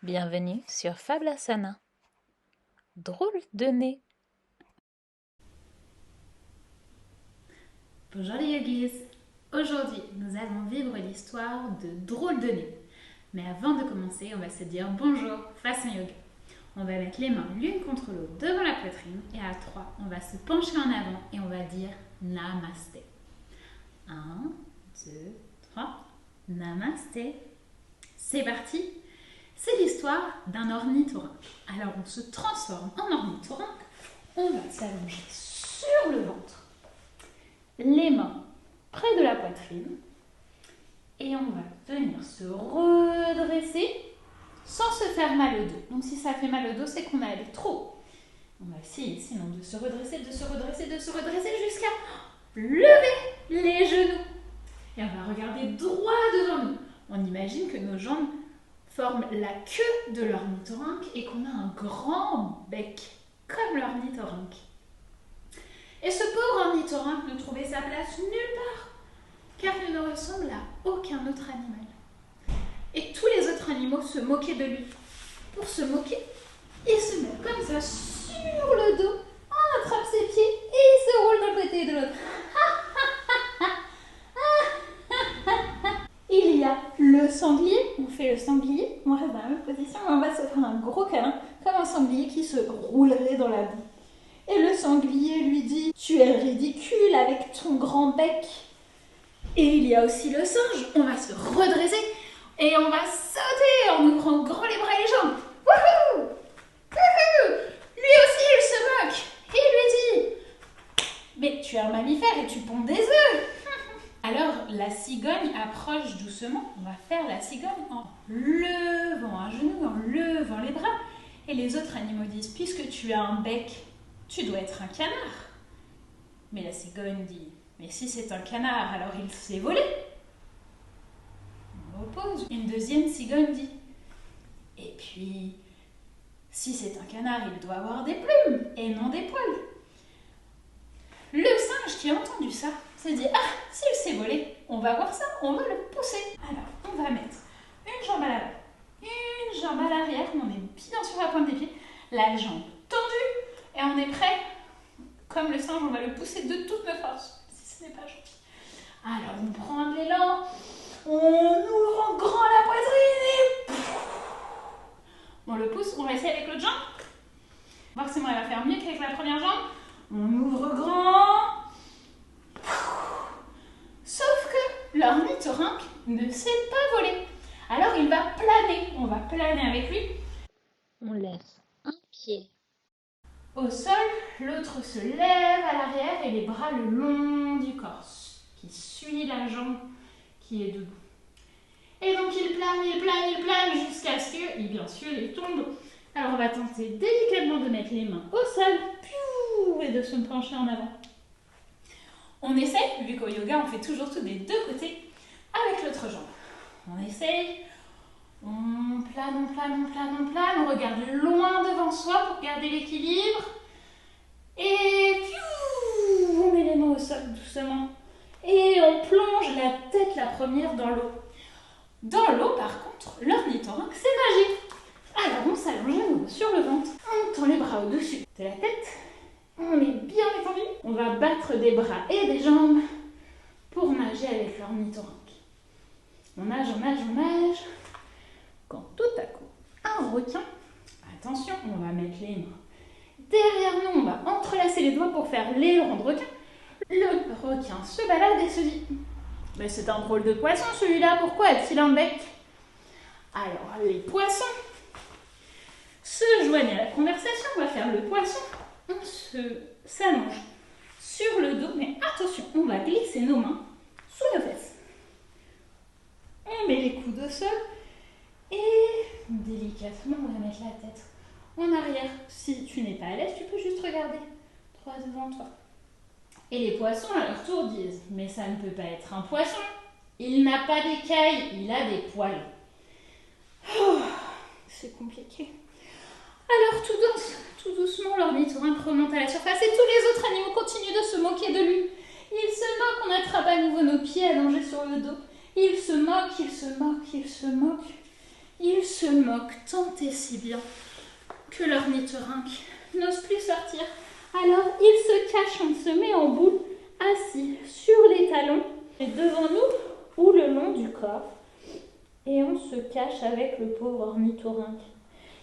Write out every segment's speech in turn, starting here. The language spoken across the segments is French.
Bienvenue sur Fablasana. Drôle de nez. Bonjour les yogis. Aujourd'hui, nous allons vivre l'histoire de Drôle de nez. Mais avant de commencer, on va se dire bonjour façon yoga. On va mettre les mains l'une contre l'autre devant la poitrine et à 3, on va se pencher en avant et on va dire Namasté. 1, 2, 3. Namasté. C'est parti. C'est l'histoire d'un ornithorynque. Alors on se transforme en ornithorynque, on va s'allonger sur le ventre, les mains près de la poitrine et on va venir se redresser sans se faire mal au dos. Donc si ça fait mal au dos, c'est qu'on a allé trop haut. On va essayer sinon de se redresser jusqu'à lever les genoux. Et on va regarder droit devant nous. On imagine que nos jambes forment la queue de l'ornithorynque et qu'on a un grand bec, comme l'ornithorynque. Et ce pauvre ornithorynque ne trouvait sa place nulle part, car il ne ressemble à aucun autre animal. Et tous les autres animaux se moquaient de lui. Pour se moquer, il se met comme ça sur le dos, attrape ses pieds et il se roule d'un côté et de l'autre. Il y a le sanglier, on fait le sanglier, on reste dans la même position, mais on va se faire un gros câlin, comme un sanglier qui se roulerait dans la boue. Et le sanglier lui dit « Tu es ridicule avec ton grand bec ». Et il y a aussi le singe, on va se redresser et on va sauter en ouvrant grand les bras et les jambes. Wouhou! Wouhou! Lui aussi il se moque et il lui dit « Mais tu es un mammifère et tu ponds des œufs !» Alors la cigogne approche doucement, on va faire la cigogne en levant un genou, en levant les bras. Et les autres animaux disent « Puisque tu as un bec, tu dois être un canard. » Mais la cigogne dit « Mais si c'est un canard, alors il sait voler. » On oppose. Une deuxième cigogne dit « Et puis, si c'est un canard, il doit avoir des plumes et non des poils. » Le singe qui a entendu ça s'est dit « Ah, s'il sait voler, on va voir ça, on va le pousser. » Alors, on va mettre une jambe à l'avant, une jambe à l'arrière, on est bien sur la pointe des pieds, la jambe tendue, et on est prêt. Comme le singe, on va le pousser de toutes nos forces, si ce n'est pas gentil. Alors, on prend de l'élan, on ouvre en grand la poitrine et on le pousse. On va essayer avec l'autre jambe. Voir si elle va faire mieux qu'avec la première jambe. On ouvre grand. Sauf que l'ornithorynque ne sait pas voler. Alors, il va planer. On va planer avec lui. On laisse un pied Au sol, l'autre se lève à l'arrière et les bras le long du corps, qui suit la jambe qui est debout. Et donc il plane jusqu'à ce que, bien sûr, il tombe. Alors on va tenter délicatement de mettre les mains au sol, et de se pencher en avant. On essaye, vu qu'au yoga on fait toujours tout des deux côtés, avec l'autre jambe. On essaye, on plane, on regarde loin devant soi pour garder l'équilibre. Et on met les mains au sol doucement. Et on plonge la tête la première dans l'eau. Dans l'eau, par contre, l'ornithorynque, c'est magique. Alors on s'allonge à nouveau sur le ventre, on tend les bras au-dessus de la tête, on est bien étendu. On va battre des bras et des jambes pour nager avec l'ornithorynque. On nage, quand tout à coup, un requin, attention, on va mettre les mains derrière nous, on va entrelacer les doigts pour faire l'élan de requin. Le requin se balade et se dit « Mais c'est un drôle de poisson celui-là, pourquoi a-t-il un bec ?» Alors les poissons se joignent à la conversation, on va faire le poisson, on s'allonge sur le dos, mais attention, on va glisser nos mains sous nos fesses. On met les coudes au sol et délicatement on va mettre la tête en arrière. Si tu n'es pas à l'aise, tu peux juste regarder droit devant toi. Et les poissons à leur tour disent « Mais ça ne peut pas être un poisson, il n'a pas d'écailles, il a des poils. » Oh, c'est compliqué. Alors tout doucement, l'ornithorynque remonte à la surface et tous les autres animaux continuent de se moquer de lui. Il se moque, on attrape à nouveau nos pieds allongés sur le dos. Il se moque. Il se moque tant et si bien que l'ornithorynque n'ose plus sortir. Alors il se cache, on se met en boule, assis sur les talons, et devant nous ou le long du corps. Et on se cache avec le pauvre ornithorynque.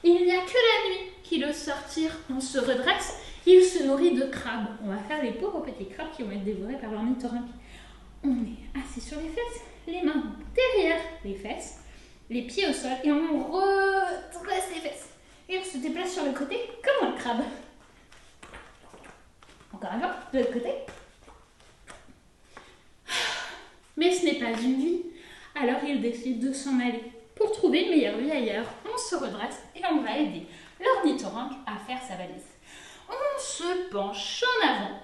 Il n'y a que la nuit qu'il ose sortir. On se redresse, il se nourrit de crabes. On va faire les pauvres petits crabes qui vont être dévorés par l'ornithorynque. On est assis sur les fesses, les mains derrière les fesses, les pieds au sol, et on redresse les fesses. Et on se déplace sur le côté comme un crabe. Encore une fois, de l'autre côté. Mais ce n'est pas une vie. Alors il décide de s'en aller. Pour trouver une meilleure vie ailleurs, on se redresse et on va aider l'ornithorynque à faire sa valise. On se penche en avant.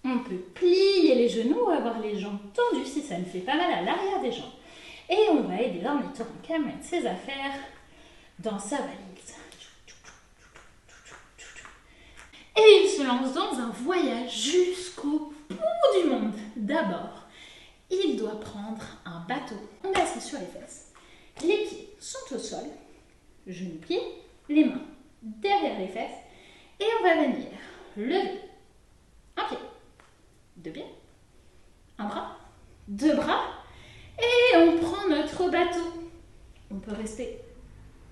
On peut plier les genoux, avoir les jambes tendues si ça ne fait pas mal à l'arrière des jambes. Et on va aider l'ornithorynque à mettre ses affaires dans sa valise. Et il se lance dans un voyage jusqu'au bout du monde. D'abord, il doit prendre un bateau. On est assis sur les fesses. Les pieds sont au sol, genoux pliés, les mains derrière les fesses. Et on va venir lever un pied, deux pieds, un bras, deux bras. Et on prend notre bateau. On peut rester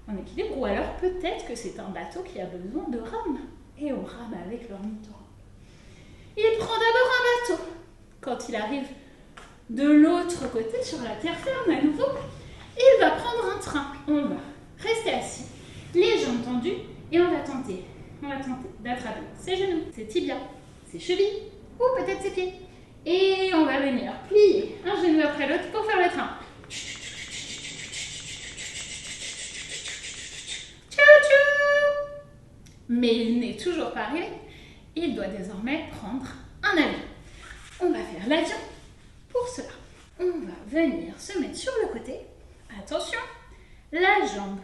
en équilibre ou alors peut-être que c'est un bateau qui a besoin de rames. Et on rame avec l'ornithorynque. Il prend d'abord un bateau. Quand il arrive de l'autre côté, sur la terre ferme à nouveau, il va prendre un train. On va rester assis, les jambes tendues, et on va tenter d'attraper ses genoux, ses tibias, ses chevilles, ou peut-être ses pieds. Et on va venir plier un genou après l'autre pour faire le train. Mais il n'est toujours pas arrivé. Il doit désormais prendre un avion. On va faire l'avion. Pour cela, on va venir se mettre sur le côté. Attention, la jambe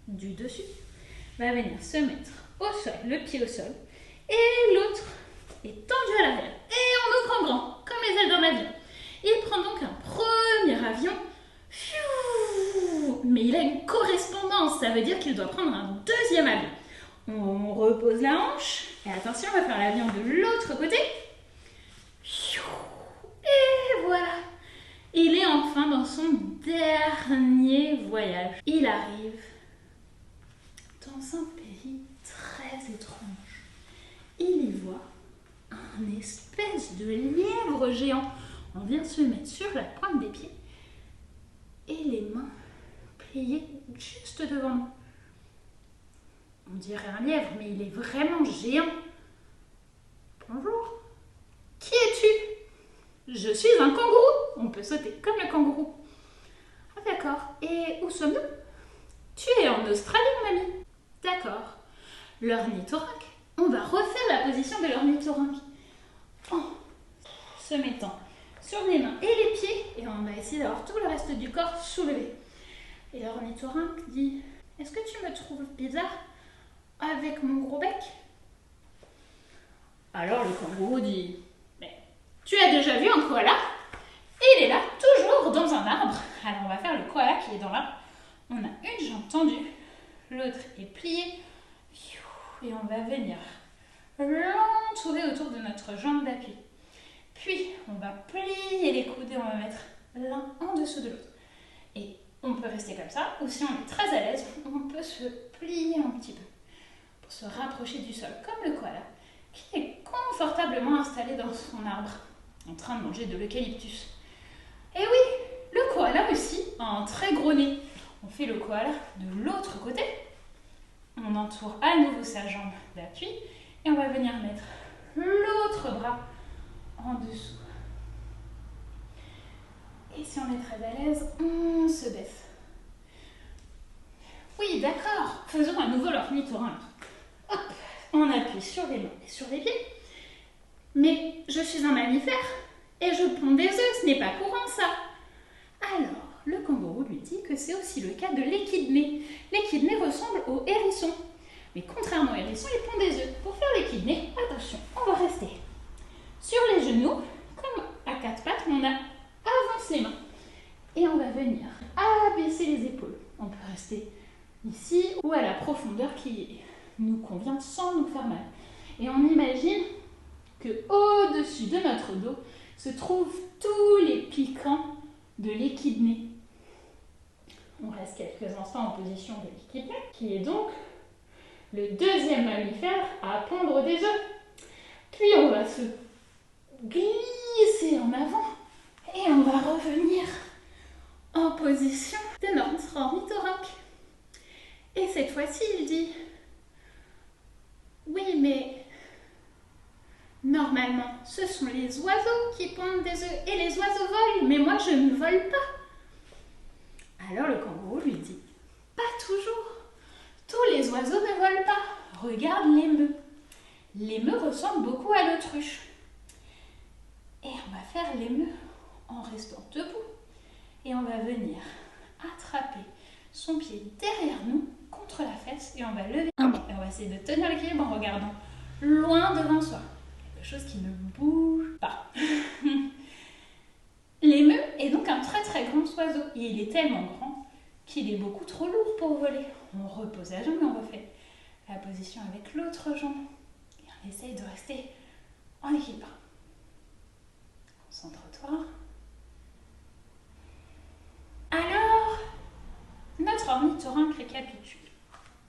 du dessus va venir se mettre au sol, le pied au sol. Et l'autre est tendu à l'arrière. Et on ouvre en grand, comme les ailes d'un avion. Il prend donc un premier avion. Mais il a une correspondance. Ça veut dire qu'il doit prendre un deuxième avion. On repose la hanche. Et attention, on va faire l'avion de l'autre côté. Et voilà. Il est enfin dans son dernier voyage. Il arrive dans un pays très étrange. Il y voit un espèce de lièvre géant. On vient se mettre sur la pointe des pieds et les mains pliées juste devant nous. On dirait un lièvre, mais il est vraiment géant. Bonjour. Qui es-tu? Je suis un kangourou. On peut sauter comme le kangourou. Ah d'accord. Et où sommes-nous? Tu es en Australie, mon ami. D'accord. L'ornithorynque. On va refaire la position de l'ornithorynque. En se mettant sur les mains et les pieds. Et on va essayer d'avoir tout le reste du corps soulevé. Et l'ornithorynque dit: est-ce que tu me trouves bizarre avec mon gros bec? Alors le kangourou dit: mais tu as déjà vu un koala? Il est là, toujours dans un arbre. Alors on va faire le koala qui est dans l'arbre. On a une jambe tendue, l'autre est pliée. Et on va venir l'entourer autour de notre jambe d'appui. Puis on va plier les coudes et on va mettre l'un en dessous de l'autre. Et on peut rester comme ça, ou si on est très à l'aise, on peut se plier un petit peu pour se rapprocher du sol, comme le koala, qui est confortablement installé dans son arbre, en train de manger de l'eucalyptus. Et oui, le koala aussi a un très gros nez. On fait le koala de l'autre côté. On entoure à nouveau sa jambe d'appui et on va venir mettre l'autre bras en dessous. Et si on est très à l'aise, on se baisse. Oui, d'accord. Faisons à nouveau l'ornithorynque. Hop, on appuie sur les mains et sur les pieds. Mais je suis un mammifère et je ponds des œufs, ce n'est pas courant ça. Alors, le kangourou lui dit que c'est aussi le cas de l'échidné. L'échidné ressemble au hérisson. Mais contrairement au hérisson, il pond des œufs. Pour faire l'échidné, attention, on va rester sur les genoux, comme à quatre pattes, on a avance les mains. Et on va venir abaisser les épaules. On peut rester ici ou à la profondeur qui nous convient sans nous faire mal. Et on imagine que au-dessus de notre dos se trouvent tous les piquants de l'échidné. On reste quelques instants en position de l'échidné, qui est donc le deuxième mammifère à pondre des œufs. Puis on va se glisser en avant et on va revenir en position de notre ornithorynque. Et cette fois-ci, il dit « Oui, mais normalement, ce sont les oiseaux qui pondent des œufs et les oiseaux volent, mais moi, je ne vole pas. » Alors le kangourou lui dit « Pas toujours. Tous les oiseaux ne volent pas. Regarde l'émeu. L'émeu ressemble beaucoup à l'autruche. Et on va faire l'émeu en restant debout. Et on va venir attraper son pied derrière nous contre la fesse et on va lever un bras. Et on va essayer de tenir l'équilibre en regardant loin devant soi. Quelque chose qui ne bouge pas. L'émeu est donc un très très grand oiseau. Et il est tellement grand qu'il est beaucoup trop lourd pour voler. On repose la jambe et on refait la position avec l'autre jambe. Et on essaye de rester en équilibre. Concentre-toi. Alors, notre ornithorynque récapitule.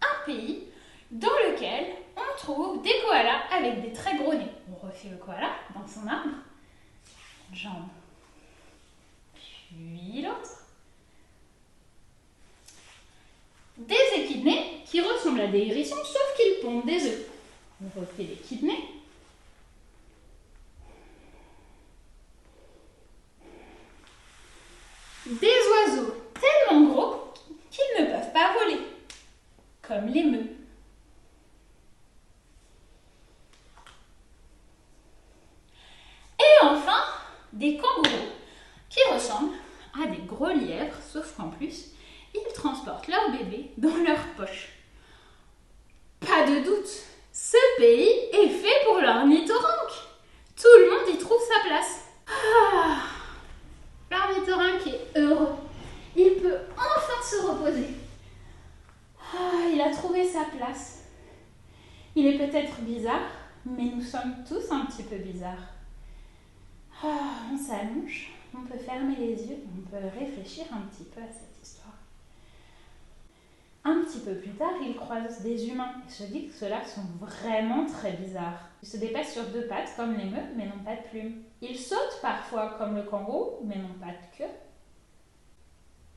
Un pays dans lequel on trouve des koalas avec des très gros nez. On refait le koala dans son arbre. Une jambe. Puis l'autre. Des échidnés qui ressemblent à des hérissons sauf qu'ils pondent des œufs. On refait l'échidné. Des oiseaux tellement gros qu'ils ne peuvent pas voler, comme l'émeu. Et enfin, des kangourous qui ressemblent à des gros lièvres, sauf qu'en plus, ils transportent leur bébé dans leur poche. Pas de doute, ce pays est fait pour l'ornithorynque. Tout le monde y trouve sa place. L'ornithorynque est heureux. Il peut enfin se reposer. Il a trouvé sa place. Il est peut-être bizarre, mais nous sommes tous un petit peu bizarres. On s'allonge, on peut fermer les yeux, on peut réfléchir un petit peu à cette histoire. Un petit peu plus tard, il croise des humains et se dit que ceux-là sont vraiment très bizarres. Ils se déplacent sur deux pattes comme l'émeu, mais n'ont pas de plumes. Ils sautent parfois comme le kangourou, mais n'ont pas de queue.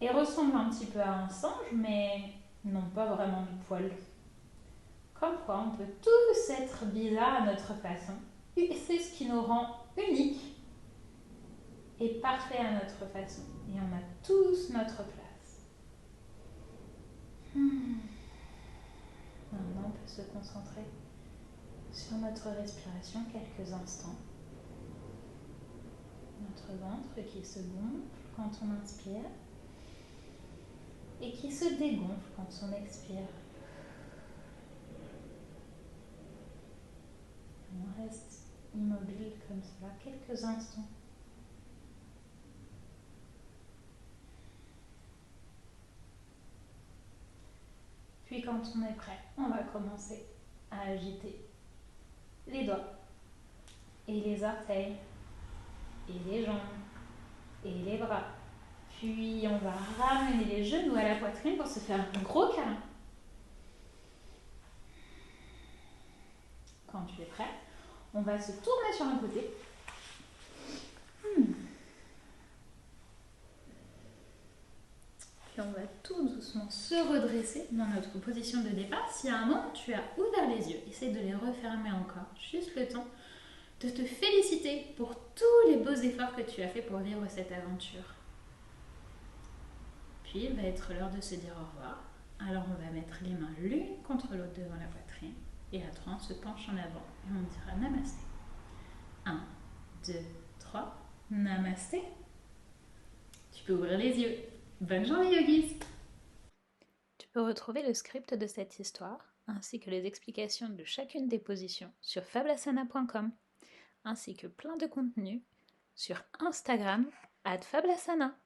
Et ressemblent un petit peu à un singe, mais n'ont pas vraiment de poils. Comme quoi, on peut tous être bizarres à notre façon. Et c'est ce qui nous rend uniques et parfaits à notre façon. Et on a tous notre place. Maintenant, on peut se concentrer sur notre respiration quelques instants. Notre ventre qui se gonfle quand on inspire et qui se dégonfle quand on expire. On reste immobile comme cela quelques instants. Puis quand on est prêt, on va commencer à agiter les doigts et les orteils et les jambes et les bras. Puis on va ramener les genoux à la poitrine pour se faire un gros câlin. Quand tu es prêt, on va se tourner sur un côté. Puis on va tout doucement se redresser dans notre position de départ. Si à un moment tu as ouvert les yeux, essaie de les refermer encore, juste le temps de te féliciter pour tous les beaux efforts que tu as fait pour vivre cette aventure. Puis il va être l'heure de se dire au revoir. Alors on va mettre les mains l'une contre l'autre devant la poitrine. Et à 3, on se penche en avant et on dira namasté. 1, 2, 3, namasté. Tu peux ouvrir les yeux. Bonne journée, yogis! Tu peux retrouver le script de cette histoire, ainsi que les explications de chacune des positions sur fablasana.com, ainsi que plein de contenus sur Instagram @fablasana.